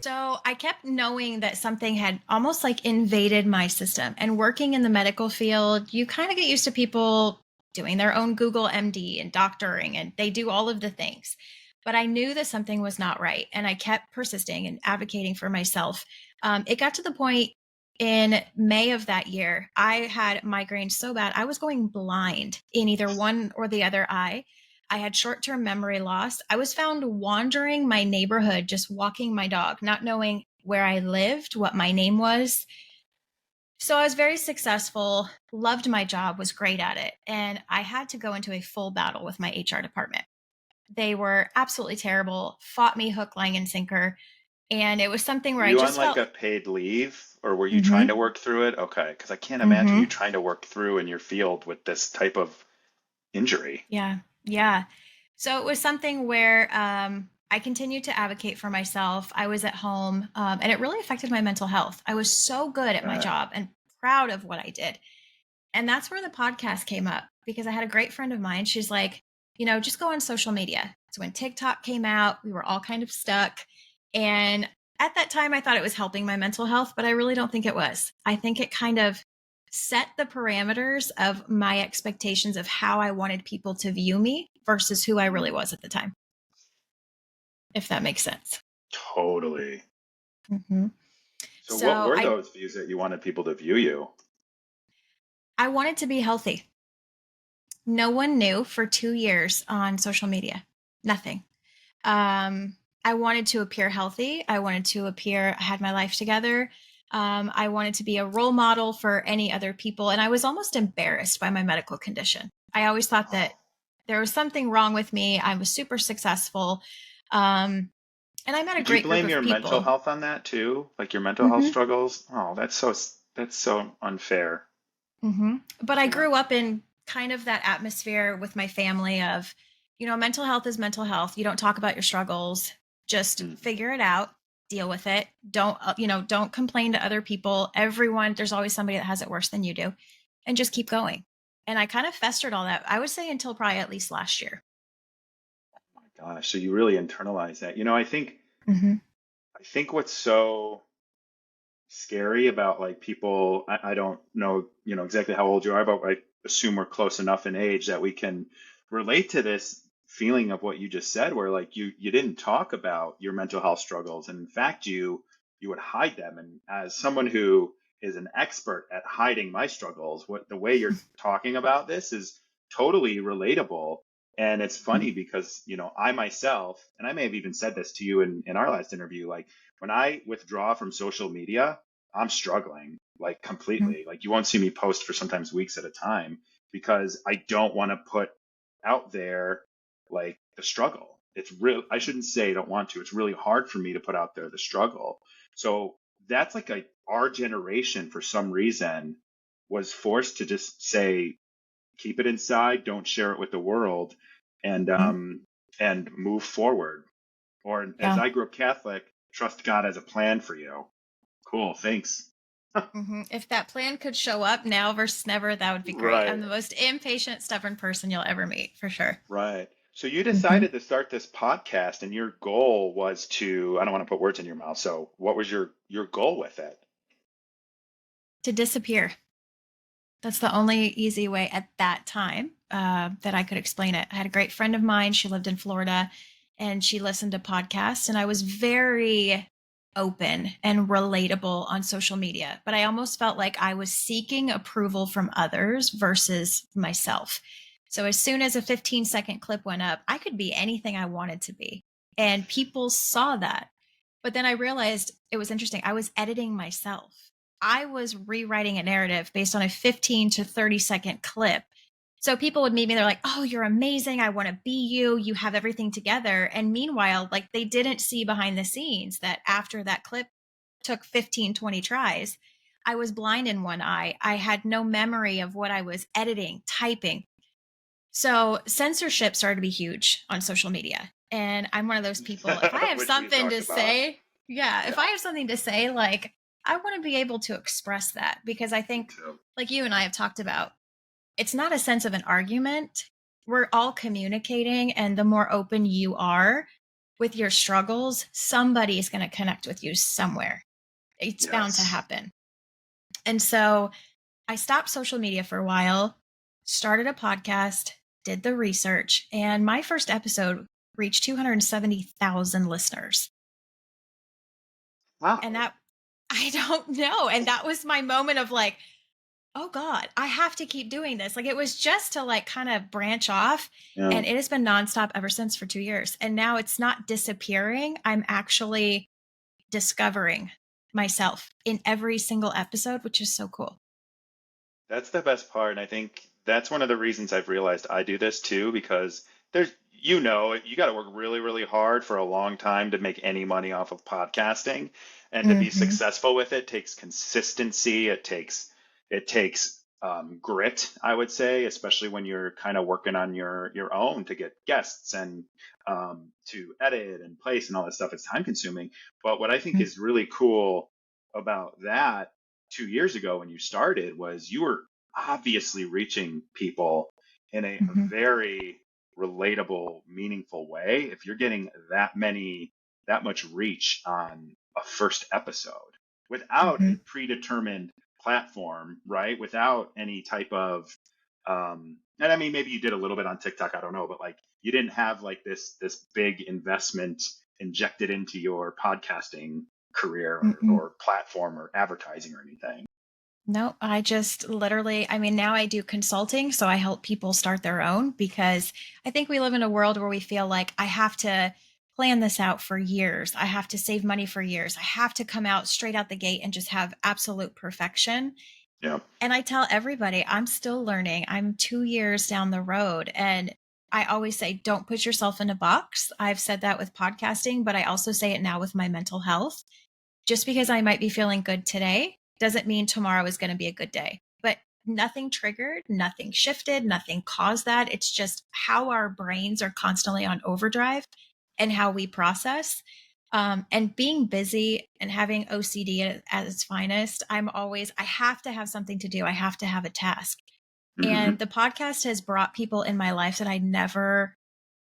So I kept knowing that something had almost like invaded my system. And working in the medical field, you kind of get used to people doing their own Google MD and doctoring, and they do all of the things. But I knew that something was not right. And I kept persisting and advocating for myself. It got to the point in May of that year, I had migraines so bad, I was going blind in either one or the other eye. I had short term memory loss. I was found wandering my neighborhood, just walking my dog, not knowing where I lived, what my name was. So I was very successful, loved my job, was great at it. And I had to go into a full battle with my HR department. They were absolutely terrible, fought me hook, line, and sinker. And it was something where Were I you on just like felt, a paid leave or were you trying to mm-hmm, work through it? Okay, because I can't imagine you mm-hmm, trying to work through in your field with this type of injury. yeah, yeah. So it was something where I continued to advocate for myself. I was at home, and it really affected my mental health. I was so good at my Right. job and proud of what I did. And that's where the podcast came up because I had a great friend of mine. She's like, just go on social media. So when TikTok came out, we were all kind of stuck. And at that time, I thought it was helping my mental health, but I really don't think it was. I think it kind of set the parameters of my expectations of how I wanted people to view me versus who I really was at the time, if that makes sense. Totally. Mm-hmm. So what So were I, those views that you wanted people to view you? I wanted to be healthy. No one knew for 2 years on social media, nothing. I wanted to appear healthy. I wanted to appear, I had my life together. I wanted to be a role model for any other people. And I was almost embarrassed by my medical condition. I always thought Oh. that there was something wrong with me. I was super successful. Um, and I met a Did you great group blame of your mental people. health on that too? Like your mental health Hmm. struggles? Oh, that's so unfair. Hmm. But I Yeah. grew up in kind of that atmosphere with my family of, mental health is mental health. You don't talk about your struggles, just Mm. figure it out, deal with it. Don't complain to other people. Everyone, there's always somebody that has it worse than you do, and just keep going. And I kind of festered all that, I would say, until probably at least last year. My gosh, so you really internalize that. Hmm. I think what's so scary about like people, I don't know, exactly how old you are, but I assume we're close enough in age that we can relate to this feeling of what you just said, where like you didn't talk about your mental health struggles, and in fact you would hide them. And as someone who is an expert at hiding my struggles, what the way you're talking about this is totally relatable. And it's funny because, I myself, and I may have even said this to you in our last interview, like when I withdraw from social media, I'm struggling like Hmm. completely. Like you won't see me post for sometimes weeks at a time because I don't want to put out there like the struggle. It's real. I shouldn't say I don't want to. It's really hard for me to put out there the struggle. So that's like our generation for some reason was forced to just say, keep it inside, don't share it with the world, and Hmm. move forward. Or as Yeah. I grew up Catholic, trust God has a plan for you. Cool, thanks. Hmm. If that plan could show up now versus never, that would be great. I'm Right, the most impatient, stubborn person you'll ever meet, for sure. right. So you Hmm. decided to start this podcast, and your goal was to, I don't want to put words in your mouth. So what was your goal with it? To disappear. That's the only easy way at that time that I could explain it. I had a great friend of mine. She lived in Florida and she listened to podcasts, and I was very open and relatable on social media. But I almost felt like I was seeking approval from others versus myself. So as soon as a 15-second clip went up, I could be anything I wanted to be. And people saw that. But then I realized it was interesting. I was editing myself. I was rewriting a narrative based on a 15 to 30-second clip. So people would meet me, they're like, oh, you're amazing. I want to be you. You have everything together. And meanwhile, like they didn't see behind the scenes that after that clip took 15, 20 tries, I was blind in one eye. I had no memory of what I was editing, typing. So censorship started to be huge on social media. And I'm one of those people, if I have Which we've something talked to about. say, yeah, if I Yeah, have something to say, like I want to be able to express that because I me think, too. like you and I have talked about, it's not a sense of an argument. We're all communicating, and the more open you are, with your struggles, somebody is going to connect with you somewhere. It's bound to Yes. happen. And so I stopped social media for a while, started a podcast, did the research, and my first episode reached 270,000 listeners. And Wow. that, I don't know. And that was my moment of like, oh God, I have to keep doing this. Like it was just to like kind of branch off. Yeah. And it has been nonstop ever since for 2 years. And now it's not disappearing. I'm actually discovering myself in every single episode, which is so cool. That's the best part. And I think that's one of the reasons I've realized I do this too, because there's, you got to work really, really hard for a long time to make any money off of podcasting. And to be Hmm. successful with it takes consistency. It takes grit, I would say, especially when you're kind of working on your own to get guests and to edit and place and all that stuff. It's time consuming. But what I think is really cool about that 2 years ago when you started was you were obviously reaching people in a Hmm. very relatable, meaningful way. If you're getting that much reach on a first episode without Hmm. a predetermined platform, right? Without any type of, and I mean, maybe you did a little bit on TikTok, I don't know, but like you didn't have like this big investment injected into your podcasting career Hmm. or platform or advertising or anything. No, I just literally, I mean, now I do consulting. So I help people start their own because I think we live in a world where we feel like I have to plan this out for years. I have to save money for years. I have to come out straight out the gate and just have absolute perfection. Yeah. And I tell everybody, I'm still learning. I'm 2 years down the road. And I always say, don't put yourself in a box. I've said that with podcasting, but I also say it now with my mental health. Just because I might be feeling good today doesn't mean tomorrow is going to be a good day. But nothing triggered, nothing shifted, nothing caused that. It's just how our brains are constantly on overdrive and how we process. And being busy and having OCD at its finest, I have to have something to do. I have to have a task. Hmm. And the podcast has brought people in my life that I never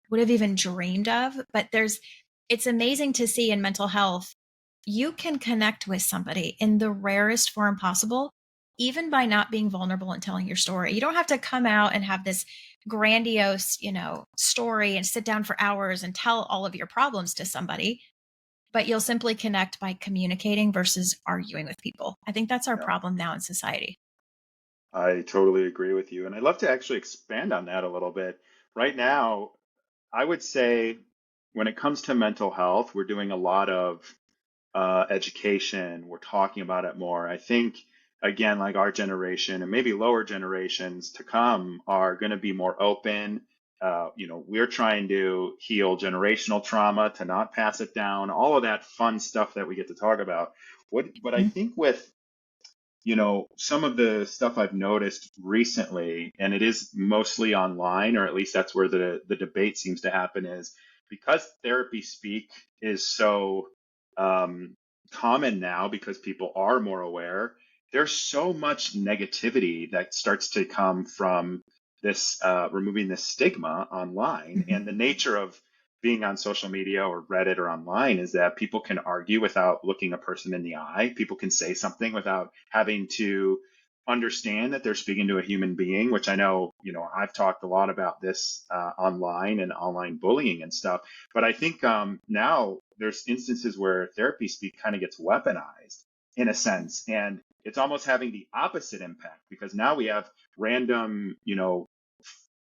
would have even dreamed of. But it's amazing to see in mental health, you can connect with somebody in the rarest form possible, even by not being vulnerable and telling your story. You don't have to come out and have this grandiose, story and sit down for hours and tell all of your problems to somebody, but you'll simply connect by communicating versus arguing with people. I think that's our Yeah. problem now in society. I totally agree with you. And I'd love to actually expand on that a little bit. Right now, I would say when it comes to mental health, we're doing a lot of education. We're talking about it more. I think, again, like our generation and maybe lower generations to come are going to be more open. We're trying to heal generational trauma to not pass it down, all of that fun stuff that we get to talk about. But I Mhm. think with some of the stuff I've noticed recently, and it is mostly online, or at least that's where the debate seems to happen, is because therapy speak is so um, common now because people are more aware. There's so much negativity that starts to come from this removing this stigma online, Mhm. and the nature of being on social media or Reddit or online is that people can argue without looking a person in the eye. People can say something without having to understand that they're speaking to a human being, which I know, I've talked a lot about this online and online bullying and stuff. But I think now there's instances where therapy speak kind of gets weaponized in a sense. And it's almost having the opposite impact because now we have random,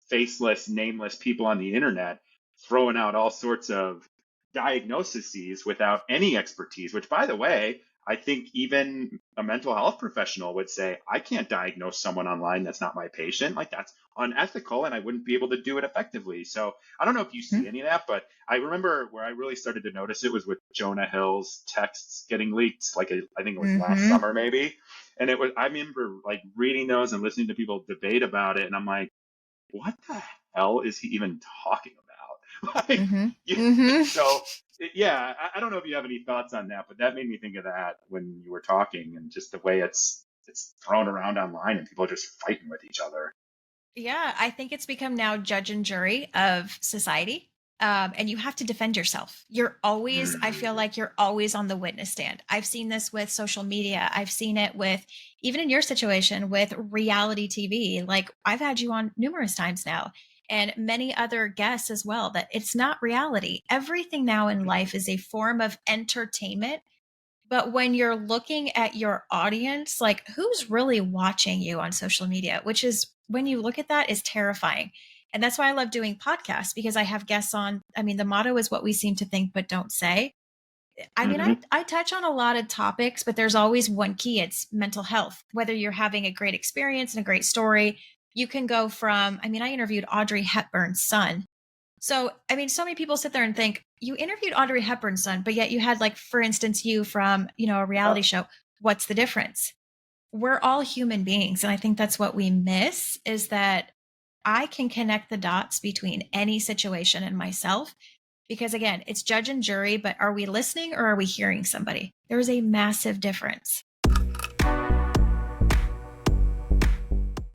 faceless, nameless people on the internet throwing out all sorts of diagnoses without any expertise, which, by the way, I think even a mental health professional would say, I can't diagnose someone online that's not my patient. Like, that's unethical, and I wouldn't be able to do it effectively. So, I don't know if you see Mhm. any of that, but I remember where I really started to notice it was with Jonah Hill's texts getting leaked, like I think it was last Mhm. summer, maybe. And I remember like reading those and listening to people debate about it, and I'm like, what the hell is he even talking about? Like, Mhm. yeah, Mhm. so yeah, I don't know if you have any thoughts on that, but that made me think of that when you were talking and just the way it's thrown around online and people are just fighting with each other. Yeah, I think it's become now judge and jury of society. and you have to defend yourself. You're always, I feel like you're always on the witness stand. I've seen this with social media. I've seen it with, even in your situation, with reality TV. Like I've had you on numerous times now, and many other guests as well, that it's not reality. Everything now in life is a form of entertainment. But when you're looking at your audience, like who's really watching you on social media, which is when you look at that is terrifying. And that's why I love doing podcasts because I have guests on. I mean, the motto is what we seem to think but don't say. I mean, I, Hmm. I touch on a lot of topics, but there's always one key. It's mental health. Whether you're having a great experience and a great story, you can go from, I mean, I interviewed Audrey Hepburn's son. So, I mean, so many people sit there and think you interviewed Audrey Hepburn's son, but yet you had, like, for instance, you from, a reality Yep. show. What's the difference? We're all human beings. And I think that's what we miss is that I can connect the dots between any situation and myself. Because again, it's judge and jury, but are we listening or are we hearing somebody? There's a massive difference.